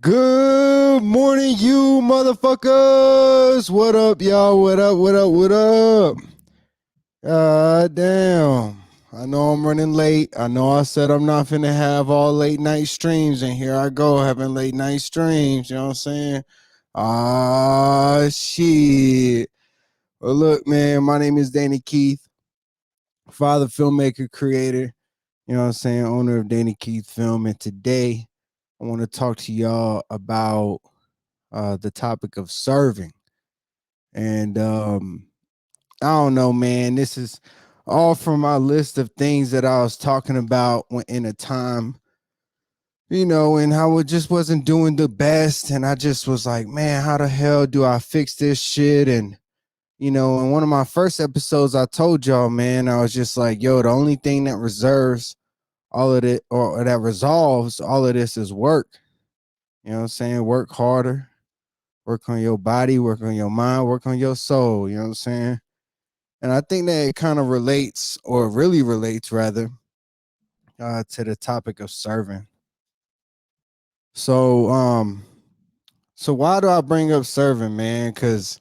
Good morning, you motherfuckers. What up, y'all? What up? What up? What up? Damn. I know I'm running late. I know I said I'm not finna have all late night streams, and here I go having late night streams. You know what I'm saying? Shit. Well, look, man, my name is Danny Keith, father, filmmaker, creator. You know what I'm saying? Owner of Danny Keith Film. And today I want to talk to y'all about the topic of serving. And I don't know, man. This is all from my list of things that I was talking about in a time, and how it just wasn't doing the best. And I just was like, man, how the hell do I fix this shit? And, in one of my first episodes, I told y'all, man, I was just like, yo, the only thing that reserves all of it or that resolves all of this is work. You know what I'm saying? Work harder, work on your body, work on your mind, work on your soul. You know what I'm saying? And I think that it kind of relates, or really relates rather, to the topic of serving. So, so why do I bring up serving, man? Because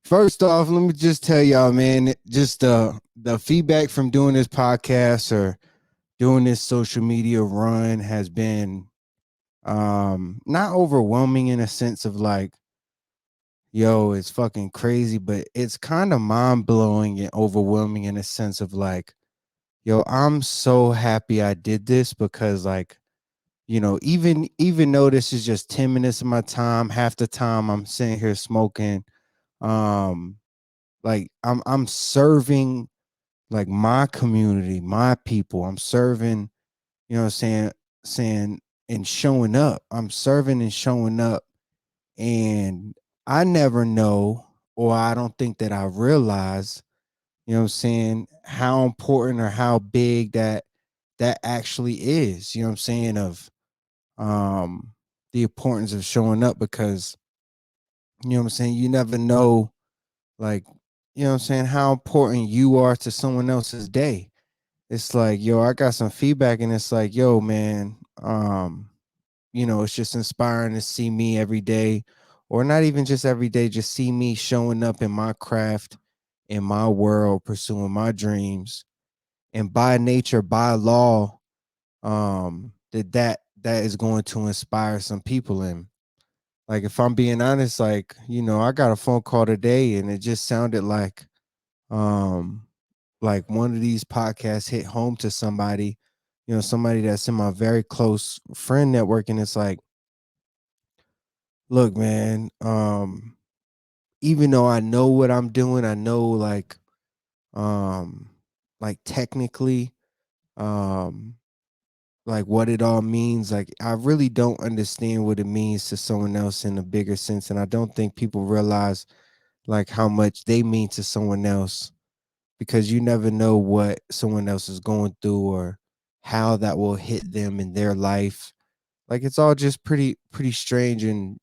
first off, let me just tell y'all, man, just the feedback from doing this podcast or doing this social media run has been not overwhelming in a sense of like, yo, it's fucking crazy, but it's kind of mind blowing and overwhelming in a sense of like, yo, I'm so happy I did this because like, even though this is just 10 minutes of my time, half the time I'm sitting here smoking, um, like I'm serving like my community, my people. I'm serving, you know what I'm saying and showing up. I'm serving and showing up. And I never know, or I don't think that I realize, how important or how big that actually is, you know what I'm saying, of um the importance of showing up because you know what I'm saying, you never know, like, how important you are to someone else's day. It's like, yo, I got some feedback and it's like, yo, man, it's just inspiring to see me every day, or not even just every day, just see me showing up in my craft, in my world, pursuing my dreams. And by nature, by law, that is going to inspire some people. And like, if I'm being honest, like, I got a phone call today and it just sounded um like one of these podcasts hit home to somebody, somebody that's in my very close friend network. And it's like, look, man, even though I know what I'm doing, I know um technically, um like what it all means, like I really don't understand what it means to someone else in a bigger sense. And I don't think people realize like how much they mean to someone else, because you never know what someone else is going through or how that will hit them in their life. Like, it's all just pretty strange and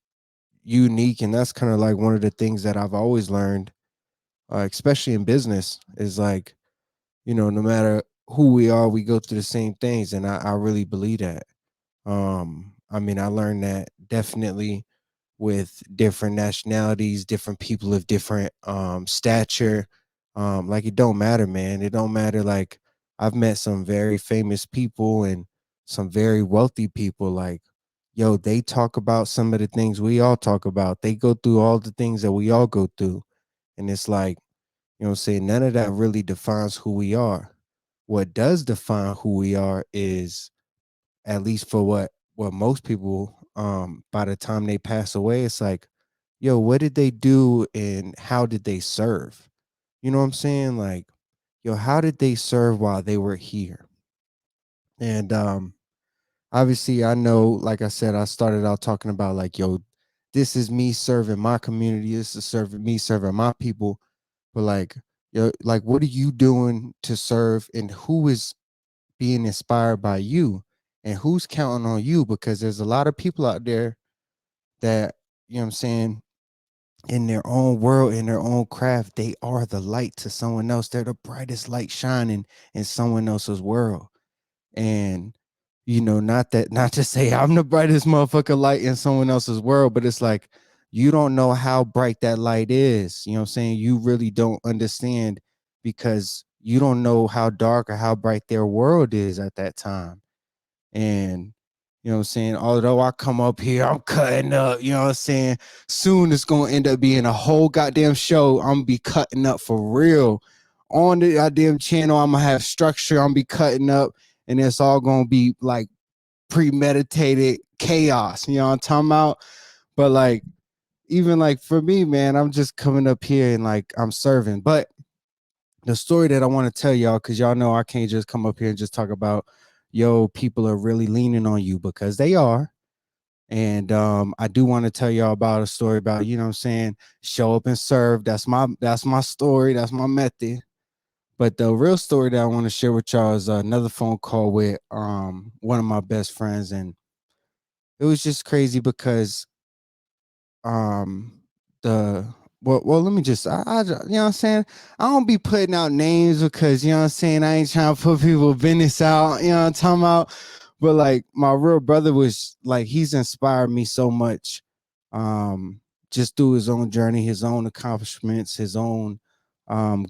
unique. And that's kind of like one of the things that I've always learned, especially in business, is like, no matter who we are, we go through the same things. And I really believe that. I mean, I learned that definitely with different nationalities, different people of different stature. Like, it don't matter, man. It don't matter. Like, I've met some very famous people and some very wealthy people. Like, yo, they talk about some of the things we all talk about. They go through all the things that we all go through. And it's like, saying none of that really defines who we are. What does define who we are is, at least for what most people, by the time they pass away, it's like, yo, what did they do and how did they serve? You know what I'm saying? Like, yo, how did they serve while they were here? And obviously, I know, like I said, I started out talking about like, yo, this is me serving my community, this is serving me serving my people. But like, yo, like, what are you doing to serve, and who is being inspired by you, and who's counting on you? Because there's a lot of people out there that, you know what I'm saying, in their own world, in their own craft, they are the light to someone else. They're the brightest light shining in someone else's world. And not to say I'm the brightest motherfucker light in someone else's world, but it's like you don't know how bright that light is. You know what I'm saying? You really don't understand because you don't know how dark or how bright their world is at that time. And you know what I'm saying? Although I come up here, I'm cutting up, you know what I'm saying? Soon it's gonna end up being a whole goddamn show. I'm gonna be cutting up for real. On the goddamn channel, I'm gonna have structure, I'm gonna be cutting up, and it's all gonna be like premeditated chaos. You know what I'm talking about? But like, even like for me, man, I'm just coming up here and like I'm serving. But the story that I want to tell y'all, because y'all know I can't just come up here and just talk about, yo, people are really leaning on you, because they are. And I do want to tell y'all about a story about, you know what I'm saying, show up and serve. That's my story. That's my method. But the real story that I want to share with y'all is another phone call with one of my best friends. And it was just crazy because um the well let me just you know what I'm saying, I don't be putting out names because you know what I'm saying, I ain't trying to put people business out, you know what I'm talking about. But like my real brother was like, he's inspired me so much, um just through his own journey, his own accomplishments, his own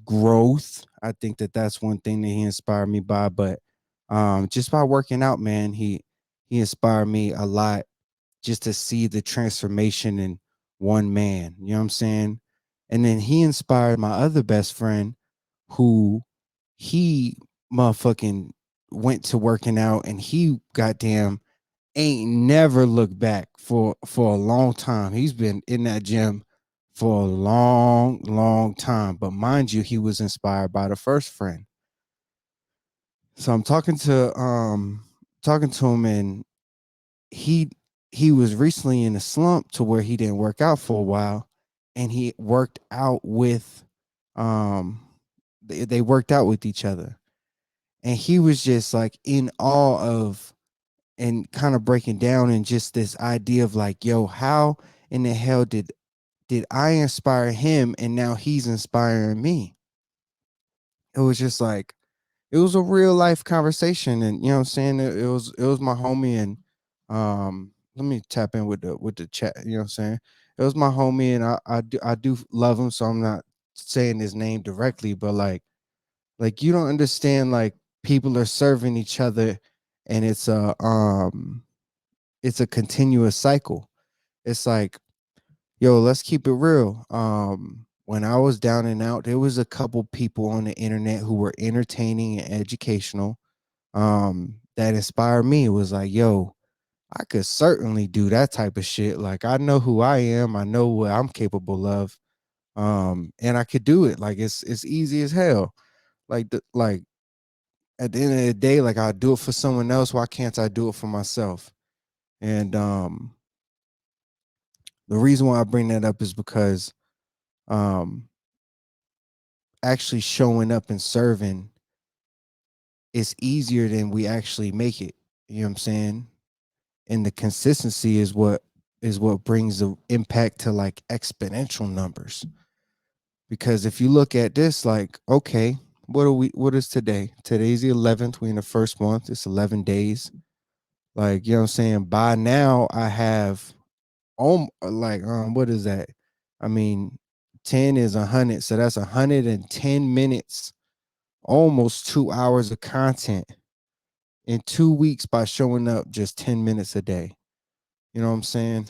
growth. I think that that's one thing that he inspired me by. But just by working out, man, he inspired me a lot, just to see the transformation in one man. You know what I'm saying? And then he inspired my other best friend, who he motherfucking went to working out, and he goddamn ain't never looked back for a long time. He's been in that gym for a long, long time. But mind you, he was inspired by the first friend. So I'm talking to him, and he he was recently in a slump to where he didn't work out for a while, and he worked out with um they worked out with each other, and he was just like in awe of, and kind of breaking down, and just this idea of like, yo, how in the hell did I inspire him, and now he's inspiring me? It was just like, it was a real life conversation. And you know what I'm saying, it was my homie. And let me tap in with the chat. You know what I'm saying, it was my homie, and I do love him, so I'm not saying his name directly. But like you don't understand, like people are serving each other, and it's a continuous cycle. It's like, yo, let's keep it real. When I was down and out, there was a couple people on the internet who were entertaining and educational, that inspired me. It was like, yo, I could certainly do that type of shit. Like, I know who I am, I know what I'm capable of, and I could do it. Like, it's easy as hell. Like at the end of the day, like, I do it for someone else, why can't I do it for myself? And the reason why I bring that up is because um actually showing up and serving is easier than we actually make it. You know what I'm saying? And the consistency is what brings the impact to like exponential numbers. Because if you look at this, like, okay, what is today? Today's the 11th. We in the first month. It's 11 days. Like, you know what I'm saying? By now I have like, what is that? I mean, 10 is 100. So that's 110 minutes, almost 2 hours of content in 2 weeks, by showing up just 10 minutes a day. You know what I'm saying?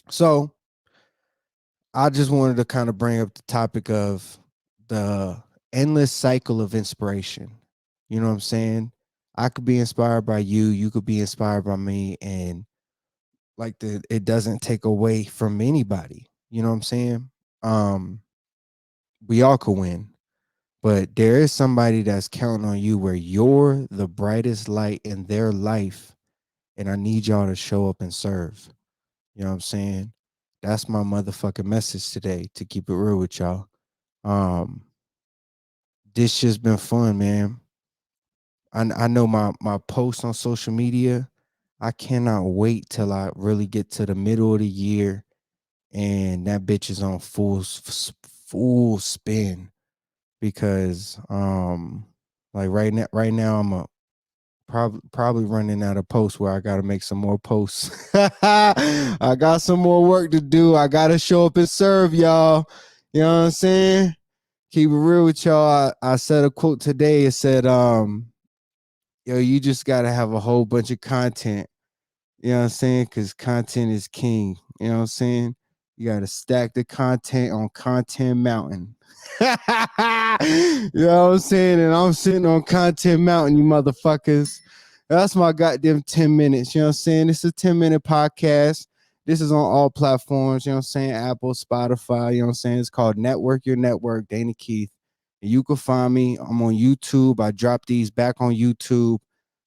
So I just wanted to kind of bring up the topic of the endless cycle of inspiration. You know what I'm saying? I could be inspired by you, you could be inspired by me, and like it doesn't take away from anybody. You know what I'm saying? Um, we all could win, but there is somebody that's counting on you, where you're the brightest light in their life, and I need y'all to show up and serve. You know what I'm saying? That's my motherfucking message today, to keep it real with y'all. Um, this just been fun, man. I know my posts on social media. I cannot wait till I really get to the middle of the year, and that bitch is on full spin, because like right now I'm probably running out of posts where I gotta make some more posts. I got some more work to do. I gotta show up and serve y'all. You know what I'm saying? Keep it real with y'all. I said a quote today. It said, yo, you just gotta have a whole bunch of content. You know what I'm saying? Because content is king. You know what I'm saying? You got to stack the content on Content Mountain. You know what I'm saying? And I'm sitting on Content Mountain, you motherfuckers. That's my goddamn 10 minutes. You know what I'm saying? It's a 10-minute podcast. This is on all platforms. You know what I'm saying? Apple, Spotify. You know what I'm saying? It's called Network Your Network, Dana Keith. And you can find me. I'm on YouTube. I drop these back on YouTube.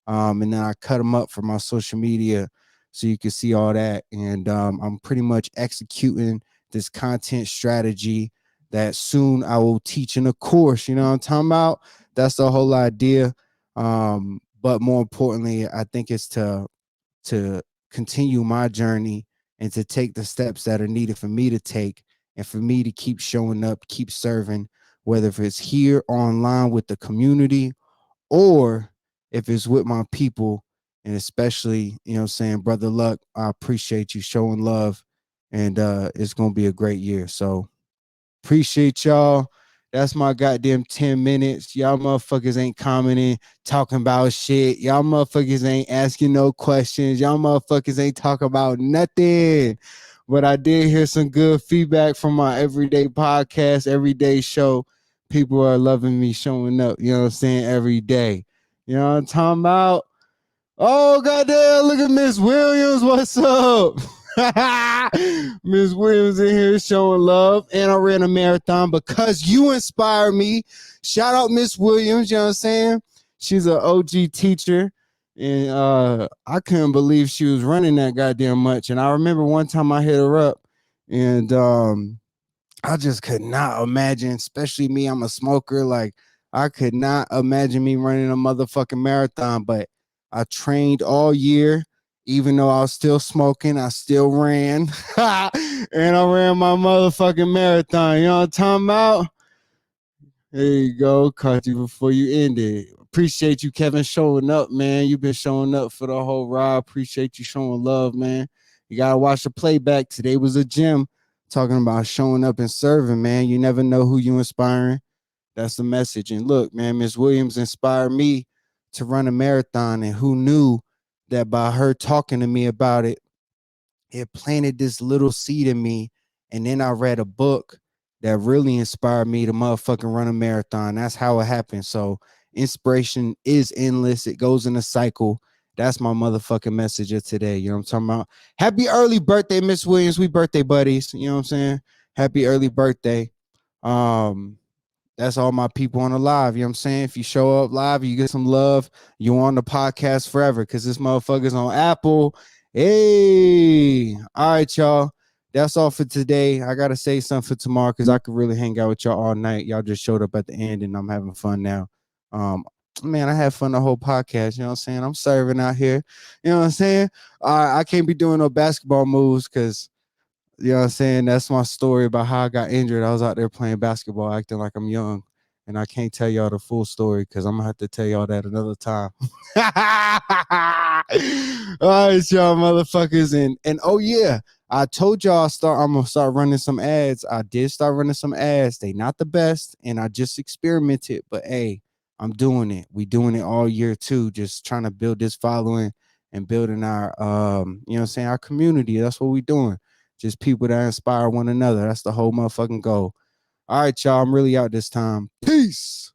And then I cut them up for my social media so you can see all that. And I'm pretty much executing this content strategy that soon I will teach in a course. You know what I'm talking about? That's the whole idea. But more importantly, I think it's to continue my journey and to take the steps that are needed for me to take and for me to keep showing up, keep serving, whether if it's here online with the community or if it's with my people, and especially, you know what I'm saying, Brother Luck, I appreciate you showing love, and it's gonna be a great year. So appreciate y'all. That's my goddamn 10 minutes. Y'all motherfuckers ain't commenting, talking about shit. Y'all motherfuckers ain't asking no questions. Y'all motherfuckers ain't talking about nothing. But I did hear some good feedback from my everyday podcast, everyday show. People are loving me showing up, you know what I'm saying, every day. You know what I'm talking about? Oh, goddamn, look at Miss Williams. What's up? Miss Williams in here showing love. And I ran a marathon because you inspire me. Shout out Miss Williams, you know what I'm saying? She's an OG teacher. And I couldn't believe she was running that goddamn much. And I remember one time I hit her up and I just could not imagine, especially me, I'm a smoker. Like, I could not imagine me running a motherfucking marathon, but I trained all year. Even though I was still smoking, I still ran. And I ran my motherfucking marathon. You know what I'm talking about? There you go. Caught you before you ended. Appreciate you, Kevin, showing up, man. You've been showing up for the whole ride. Appreciate you showing love, man. You gotta watch the playback. Today was a gym talking about showing up and serving, man. You never know who you inspiring. That's the message. And look, man, Miss Williams inspired me to run a marathon. And who knew that by her talking to me about it, it planted this little seed in me. And then I read a book that really inspired me to motherfucking run a marathon. That's how it happened. So inspiration is endless. It goes in a cycle. That's my motherfucking message of today. You know what I'm talking about? Happy early birthday, Miss Williams. We birthday buddies. You know what I'm saying? Happy early birthday. Um, that's all my people on the live. You know what I'm saying? If you show up live, you get some love, you on the podcast forever because this motherfucker's on Apple. Hey, all right, y'all. That's all for today. I gotta say something for tomorrow because I could really hang out with y'all all night. Y'all just showed up at the end and I'm having fun now. Um, man, I had fun the whole podcast. You know what I'm saying? I'm serving out here. You know what I'm saying? I can't be doing no basketball moves because you know what I'm saying? That's my story about how I got injured. I was out there playing basketball, acting like I'm young. And I can't tell y'all the full story because I'm gonna have to tell y'all that another time. All right, y'all motherfuckers. And oh yeah, I told y'all I'm gonna start running some ads. I did start running some ads. They not the best, and I just experimented, but hey, I'm doing it. We doing it all year too, just trying to build this following and building our you know what I'm saying, our community. That's what we doing. Just people that inspire one another. That's the whole motherfucking goal. All right, y'all. I'm really out this time. Peace.